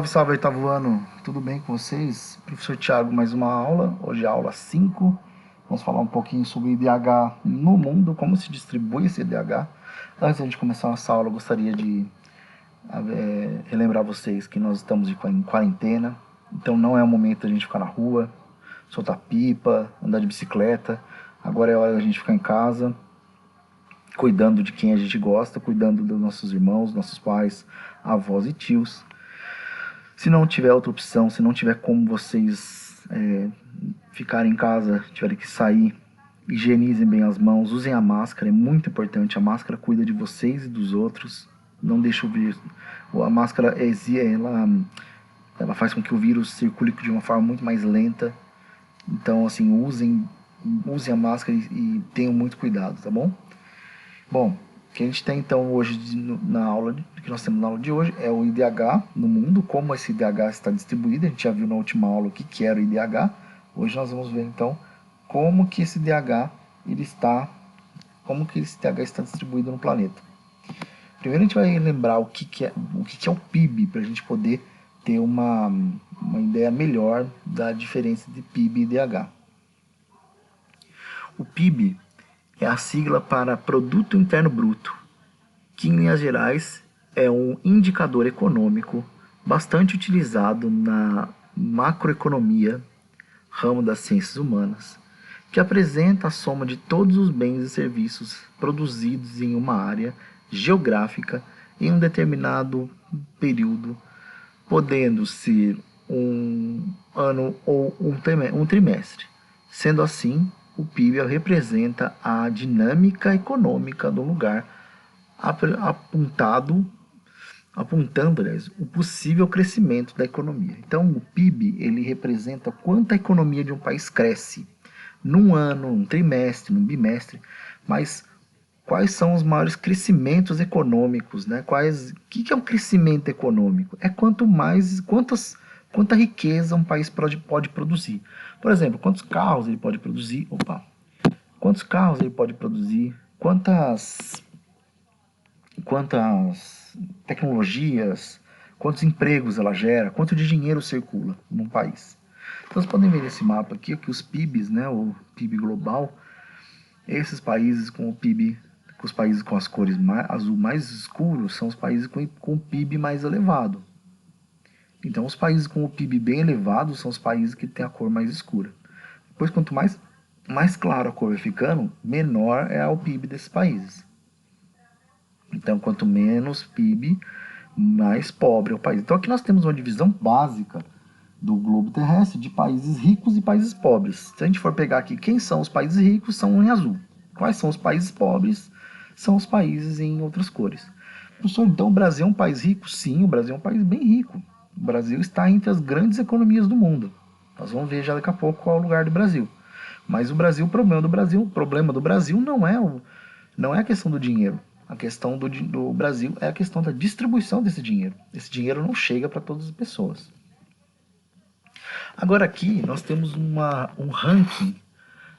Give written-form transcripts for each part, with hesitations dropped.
Salve, salve, oitavo ano, tudo bem com vocês? Professor Thiago, mais uma aula, hoje é a aula 5. Vamos falar um pouquinho sobre IDH no mundo, como se distribui esse IDH. Antes de a gente começar essa aula, eu gostaria de relembrar vocês que nós estamos em quarentena, então não é o momento da gente ficar na rua, soltar pipa, andar de bicicleta. Agora é hora da gente ficar em casa, cuidando de quem a gente gosta, cuidando dos nossos irmãos, nossos pais, avós e tios. Se não tiver outra opção, se não tiver como vocês ficarem em casa, tiverem que sair, higienizem bem as mãos, usem a máscara, é muito importante. A máscara cuida de vocês e dos outros. Não deixa o vírus. A máscara ela faz com que o vírus circule de uma forma muito mais lenta. Então, assim, usem a máscara e tenham muito cuidado, tá bom? Bom, o que a gente tem então hoje na aula, que nós temos na aula de hoje, é o IDH no mundo, como esse IDH está distribuído. A gente já viu na última aula o que era o IDH. Hoje nós vamos ver então como que esse IDH está distribuído no planeta. Primeiro a gente vai lembrar o que é o PIB, para a gente poder ter uma ideia melhor da diferença de PIB e IDH. O PIB é a sigla para Produto Interno Bruto, que em linhas gerais é um indicador econômico bastante utilizado na macroeconomia, ramo das ciências humanas, que apresenta a soma de todos os bens e serviços produzidos em uma área geográfica em um determinado período, podendo ser um ano ou um trimestre. Sendo assim, o PIB representa a dinâmica econômica do lugar, apontando o possível crescimento da economia. Então, o PIB ele representa quanto a economia de um país cresce num ano, num trimestre, num bimestre, mas quais são os maiores crescimentos econômicos, né? O que é um crescimento econômico? É quanto mais, quanta riqueza um país pode produzir. Por exemplo, quantos carros ele pode produzir? Quantos carros ele pode produzir? Quantas tecnologias, quantos empregos ela gera, quanto de dinheiro circula num país. Então, vocês podem ver nesse mapa aqui que os PIBs, né, o PIB global, esses países com o PIB, os países com as cores azul mais escuros, são os países com o PIB mais elevado. Então, os países com o PIB bem elevado são os países que têm a cor mais escura. Depois, quanto mais claro a cor vai ficando, menor é o PIB desses países. Então, quanto menos PIB, mais pobre é o país. Então, aqui nós temos uma divisão básica do globo terrestre de países ricos e países pobres. Se a gente for pegar aqui, quem são os países ricos, são em azul. Quais são os países pobres? São os países em outras cores. Professor, então o Brasil é um país rico? Sim, o Brasil é um país bem rico. O Brasil está entre as grandes economias do mundo. Nós vamos ver já daqui a pouco qual é o lugar do Brasil. Mas o problema do Brasil não é a questão do dinheiro. A questão do Brasil é a questão da distribuição desse dinheiro. Esse dinheiro não chega para todas as pessoas. Agora aqui nós temos um ranking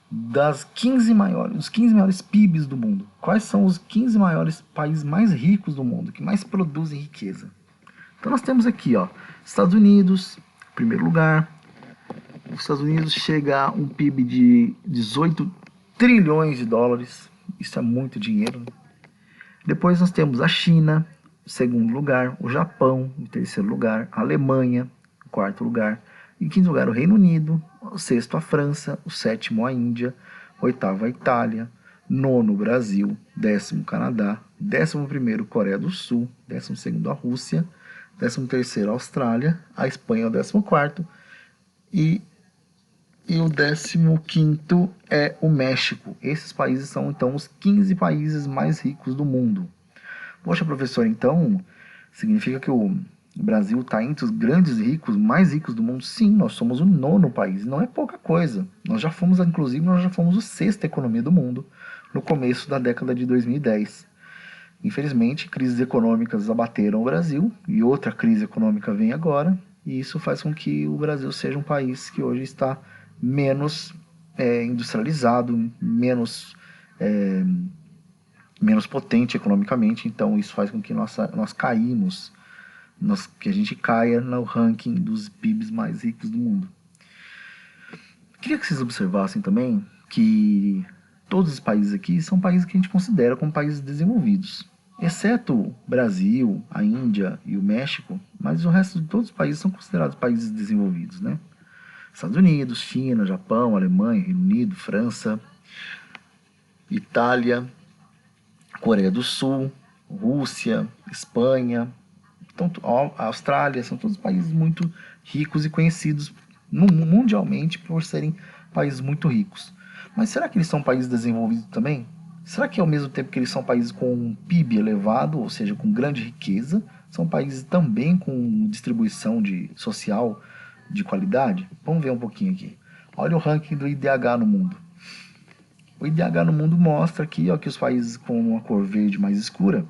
dos 15 maiores PIBs do mundo. Quais são os 15 maiores países mais ricos do mundo, que mais produzem riqueza? Então nós temos aqui, Estados Unidos, em primeiro lugar. Os Estados Unidos chega a um PIB de 18 trilhões de dólares. Isso é muito dinheiro. Depois nós temos a China, em segundo lugar, o Japão, em terceiro lugar, a Alemanha, em quarto lugar, em quinto lugar o Reino Unido, o sexto a França, o sétimo a Índia, o oitavo a Itália, nono o Brasil, décimo o Canadá, 11º Coreia do Sul, 12º a Rússia, 13º a Austrália, a Espanha é o 14º e o 15º é o México. Esses países são, então, os 15 países mais ricos do mundo. Poxa, professor, então, significa que o Brasil está entre os grandes ricos, mais ricos do mundo? Sim, nós somos o nono país. Não é pouca coisa. Inclusive, nós já fomos a sexta economia do mundo no começo da década de 2010. Infelizmente, crises econômicas abateram o Brasil e outra crise econômica vem agora. E isso faz com que o Brasil seja um país que hoje está menos industrializado, menos potente economicamente. Então isso faz com que nós caímos que a gente caia no ranking dos PIBs mais ricos do mundo. Queria que vocês observassem também que todos os países aqui são países que a gente considera como países desenvolvidos, exceto o Brasil, a Índia e o México, mas o resto de todos os países são considerados países desenvolvidos, né? Estados Unidos, China, Japão, Alemanha, Reino Unido, França, Itália, Coreia do Sul, Rússia, Espanha, então, a Austrália, são todos países muito ricos e conhecidos mundialmente por serem países muito ricos. Mas será que eles são países desenvolvidos também? Será que ao mesmo tempo que eles são países com um PIB elevado, ou seja, com grande riqueza, são países também com distribuição social de qualidade? Vamos ver um pouquinho aqui. Olha o ranking do IDH no mundo. O IDH no mundo mostra aqui que os países com uma cor verde mais escura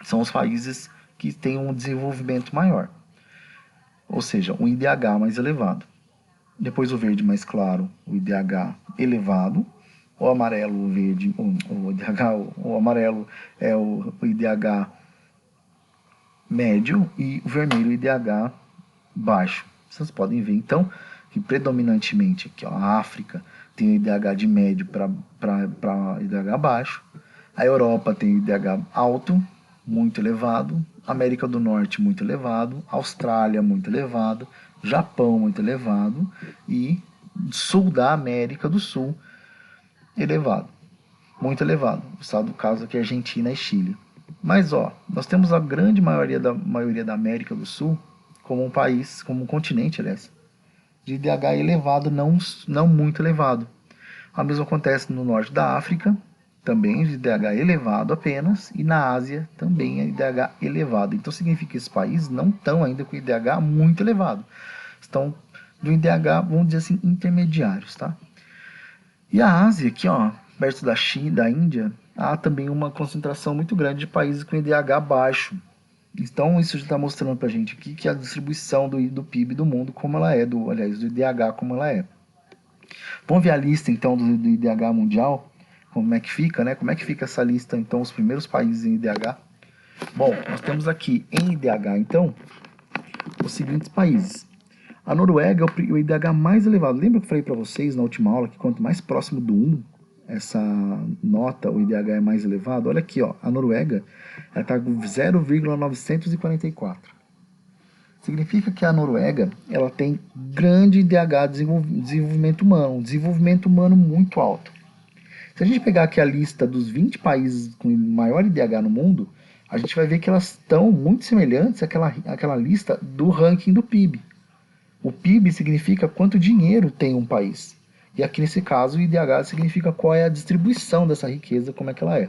são os países que têm um desenvolvimento maior, ou seja, um IDH mais elevado. Depois o verde mais claro, o IDH elevado. O amarelo, o verde, o amarelo é o IDH médio e o vermelho o IDH baixo. Vocês podem ver então que predominantemente aqui, a África tem o IDH de médio para IDH baixo. A Europa tem o IDH alto, muito elevado. América do Norte muito elevado, Austrália muito elevado, Japão muito elevado e sul da América do Sul elevado, muito elevado. O estado do caso aqui é Argentina e Chile. Mas nós temos a grande maioria da América do Sul como um país, como um continente, aliás, de IDH elevado, não muito elevado. O mesmo acontece no norte da África, também de IDH elevado apenas, e na Ásia também é IDH elevado. Então significa que esses países não estão ainda com IDH muito elevado. Estão do IDH, vamos dizer assim, intermediários, tá? E a Ásia, aqui, perto da China, da Índia, há também uma concentração muito grande de países com IDH baixo. Então isso já está mostrando pra gente aqui que a distribuição do PIB do mundo, como ela é, do IDH, como ela é. Vamos ver a lista, então, do IDH mundial? Como é que fica, né? Como é que fica essa lista, então, os primeiros países em IDH? Bom, nós temos aqui em IDH, então, os seguintes países. A Noruega é o IDH mais elevado. Lembra que eu falei para vocês na última aula que quanto mais próximo do 1, essa nota, o IDH é mais elevado? Olha aqui, a Noruega está com 0,944. Significa que a Noruega ela tem grande IDH desenvolvimento humano, um desenvolvimento humano muito alto. Se a gente pegar aqui a lista dos 20 países com maior IDH no mundo, a gente vai ver que elas estão muito semelhantes àquela lista do ranking do PIB. O PIB significa quanto dinheiro tem um país. E aqui nesse caso o IDH significa qual é a distribuição dessa riqueza, como é que ela é.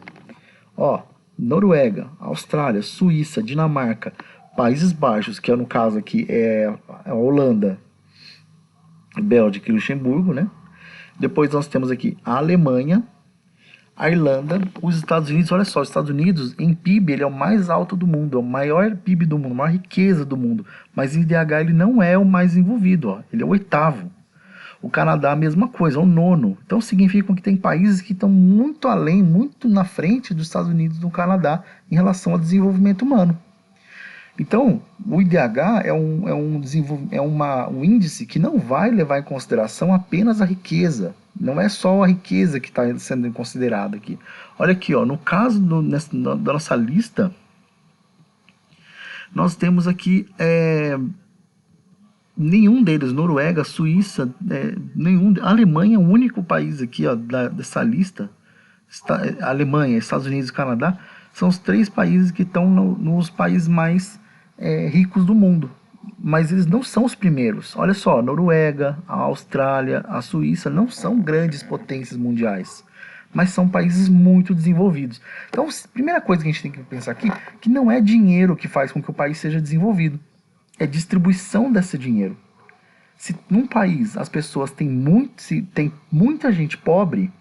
Noruega, Austrália, Suíça, Dinamarca, Países Baixos, que no caso aqui é a Holanda, Bélgica e Luxemburgo, né? Depois nós temos aqui a Alemanha, a Irlanda, os Estados Unidos. Olha só, os Estados Unidos em PIB ele é o mais alto do mundo, é o maior PIB do mundo, a maior riqueza do mundo, mas em IDH ele não é o mais envolvido, ele é o 8º. O Canadá a mesma coisa, é o 9º. Então significa que tem países que estão muito além, muito na frente dos Estados Unidos e do Canadá em relação ao desenvolvimento humano. Então, o IDH é um índice que não vai levar em consideração apenas a riqueza. Não é só a riqueza que está sendo considerada aqui. Olha aqui, no caso da nossa lista, nós temos aqui nenhum deles, Noruega, Suíça, a Alemanha é o único país aqui dessa lista. A Alemanha, Estados Unidos e Canadá são os 3 países que estão nos países mais ricos do mundo, mas eles não são os primeiros. Olha só, a Noruega, a Austrália, a Suíça não são grandes potências mundiais, mas são países muito desenvolvidos. Então, a primeira coisa que a gente tem que pensar aqui, que não é dinheiro que faz com que o país seja desenvolvido, é distribuição desse dinheiro. Se num país as pessoas se tem muita gente pobre,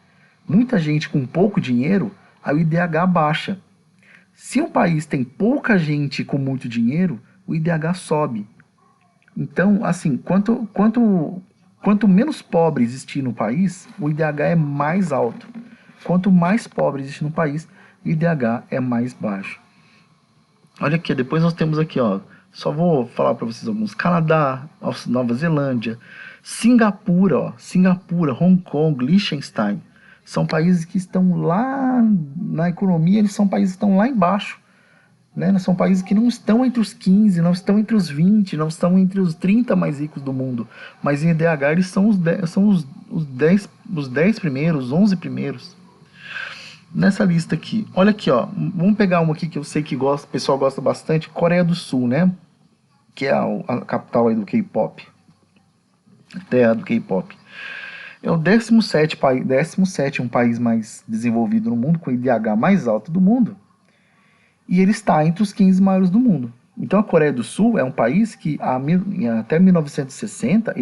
muita gente com pouco dinheiro, aí o IDH baixa. Se um país tem pouca gente com muito dinheiro, o IDH sobe. Então, assim, quanto menos pobre existir no país, o IDH é mais alto. Quanto mais pobre existe no país, o IDH é mais baixo. Olha aqui, depois nós temos aqui, Só vou falar para vocês alguns. Canadá, Nova Zelândia, Singapura, ó, Singapura, Hong Kong, Liechtenstein. São países que estão lá na economia, eles são países que estão lá embaixo. Né? São países que não estão entre os 15, não estão entre os 20, não estão entre os 30 mais ricos do mundo. Mas em IDH eles são os 10 primeiros, os 11 primeiros. Nessa lista aqui, olha aqui, ó. Vamos pegar uma aqui que eu sei que o pessoal gosta bastante, Coreia do Sul, né? Que é a capital aí do K-pop. Terra do K-pop. É o 17º país mais desenvolvido no mundo, com o IDH mais alto do mundo. E ele está entre os 15 maiores do mundo. Então a Coreia do Sul é um país que até 1960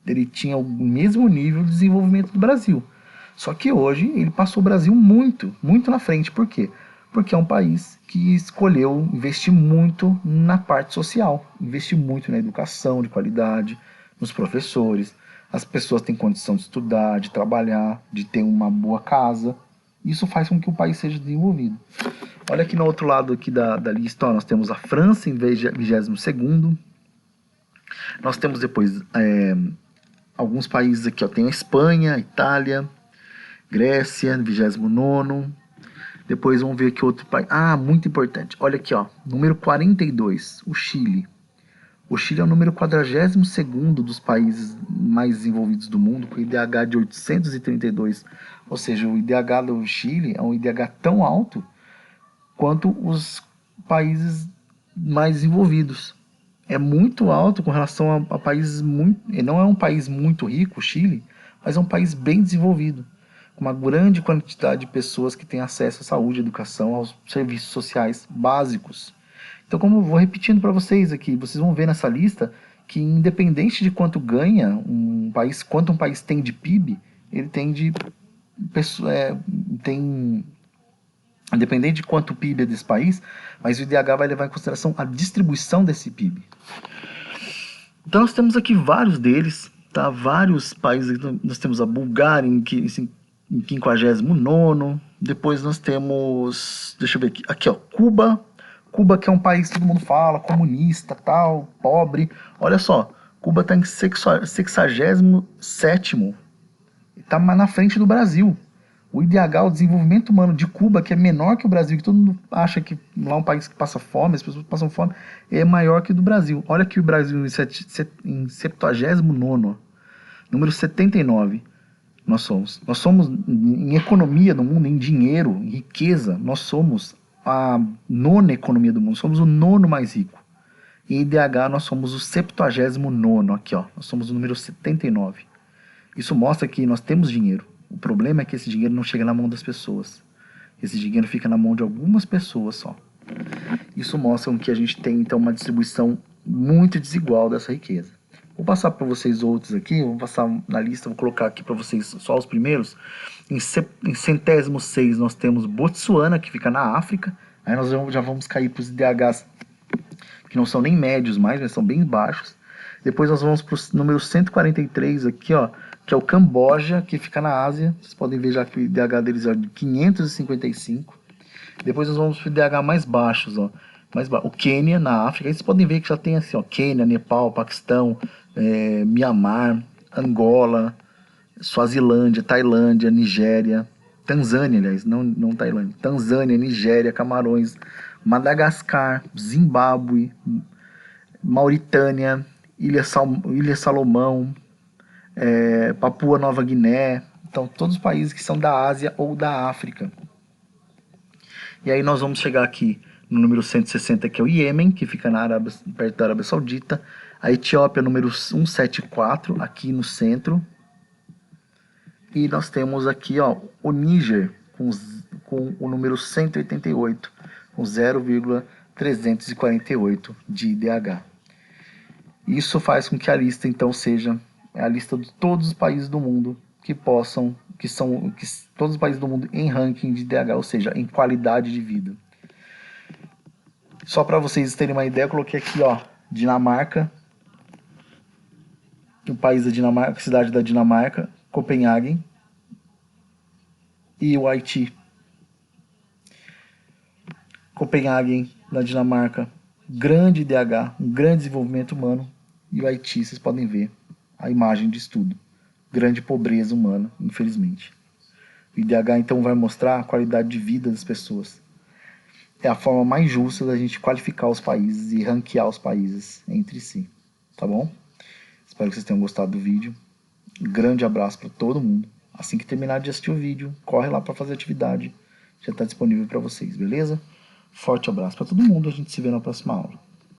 ele tinha o mesmo nível de desenvolvimento do Brasil. Só que hoje ele passou o Brasil muito, muito na frente. Por quê? Porque é um país que escolheu investir muito na parte social, investir muito na educação de qualidade, nos professores. As pessoas têm condição de estudar, de trabalhar, de ter uma boa casa. Isso faz com que o país seja desenvolvido. Olha aqui no outro lado aqui da lista, ó, nós temos a França em 22º. Nós temos depois alguns países aqui, ó, tem a Espanha, a Itália, Grécia, 29º. Depois vamos ver aqui outro país. Ah, muito importante. Olha aqui, ó, número 42, o Chile. O Chile é o número 42º dos países mais desenvolvidos do mundo, com IDH de 832. Ou seja, o IDH do Chile é um IDH tão alto quanto os países mais desenvolvidos. É muito alto com relação a países muito... Não é um país muito rico, o Chile, mas é um país bem desenvolvido, com uma grande quantidade de pessoas que têm acesso à saúde, à educação, aos serviços sociais básicos. Então, como eu vou repetindo para vocês aqui, vocês vão ver nessa lista que independente de quanto ganha um país, quanto um país tem de PIB, ele tem independente de quanto o PIB é desse país, mas o IDH vai levar em consideração a distribuição desse PIB. Então nós temos aqui vários deles, tá? Vários países. Nós temos a Bulgária em 59º, depois nós temos, deixa eu ver aqui ó, Cuba que é um país que todo mundo fala, comunista, tal, pobre. Olha só, Cuba está em 67º, está na frente do Brasil. O IDH, o desenvolvimento humano de Cuba, que é menor que o Brasil, que todo mundo acha que lá é um país que passa fome, as pessoas passam fome, é maior que o do Brasil. Olha aqui o Brasil em 79º, número 79. Nós somos em economia do mundo, em dinheiro, em riqueza, nós somos a 9ª economia do mundo, somos o 9º mais rico. Em IDH nós somos o 79º, aqui ó, nós somos o número 79. Isso mostra que nós temos dinheiro. O problema é que esse dinheiro não chega na mão das pessoas. Esse dinheiro fica na mão de algumas pessoas só. Isso mostra que a gente tem, então, uma distribuição muito desigual dessa riqueza. Vou passar para vocês outros aqui, vou passar na lista, vou colocar aqui para vocês só os primeiros. Em 106 nós temos Botsuana, que fica na África. Aí nós já vamos cair para os IDHs que não são nem médios mais, mas são bem baixos. Depois nós vamos para o número 143 aqui, ó, que é o Camboja, que fica na Ásia. Vocês podem ver já que o IDH deles é de 555. Depois nós vamos para o IDH mais baixos, ó. O Quênia, na África. Aí vocês podem ver que já tem assim, ó, Quênia, Nepal, Paquistão, Mianmar, Angola, Suazilândia, Tailândia, Nigéria, Tanzânia, aliás, não Tailândia. Tanzânia, Nigéria, Camarões, Madagascar, Zimbábue, Mauritânia, Ilha Salomão, Papua Nova Guiné. Então, todos os países que são da Ásia ou da África. E aí nós vamos chegar aqui no número 160, que é o Iêmen, que fica perto da Arábia Saudita. A Etiópia, número 174, aqui no centro. E nós temos aqui, ó, o Níger, com o número 188, com 0,348 de IDH. Isso faz com que a lista, então, seja a lista de todos os países do mundo todos os países do mundo em ranking de IDH, ou seja, em qualidade de vida. Só para vocês terem uma ideia, eu coloquei aqui, ó, Dinamarca, o país da Dinamarca, a cidade da Dinamarca, Copenhague e o Haiti. Copenhague, na Dinamarca, grande IDH, um grande desenvolvimento humano, e o Haiti, vocês podem ver a imagem de estudo. Grande pobreza humana, infelizmente. O IDH então vai mostrar a qualidade de vida das pessoas. É a forma mais justa da gente qualificar os países e ranquear os países entre si. Tá bom? Espero que vocês tenham gostado do vídeo. Um grande abraço para todo mundo. Assim que terminar de assistir o vídeo, corre lá para fazer atividade. Já está disponível para vocês, beleza? Forte abraço para todo mundo. A gente se vê na próxima aula.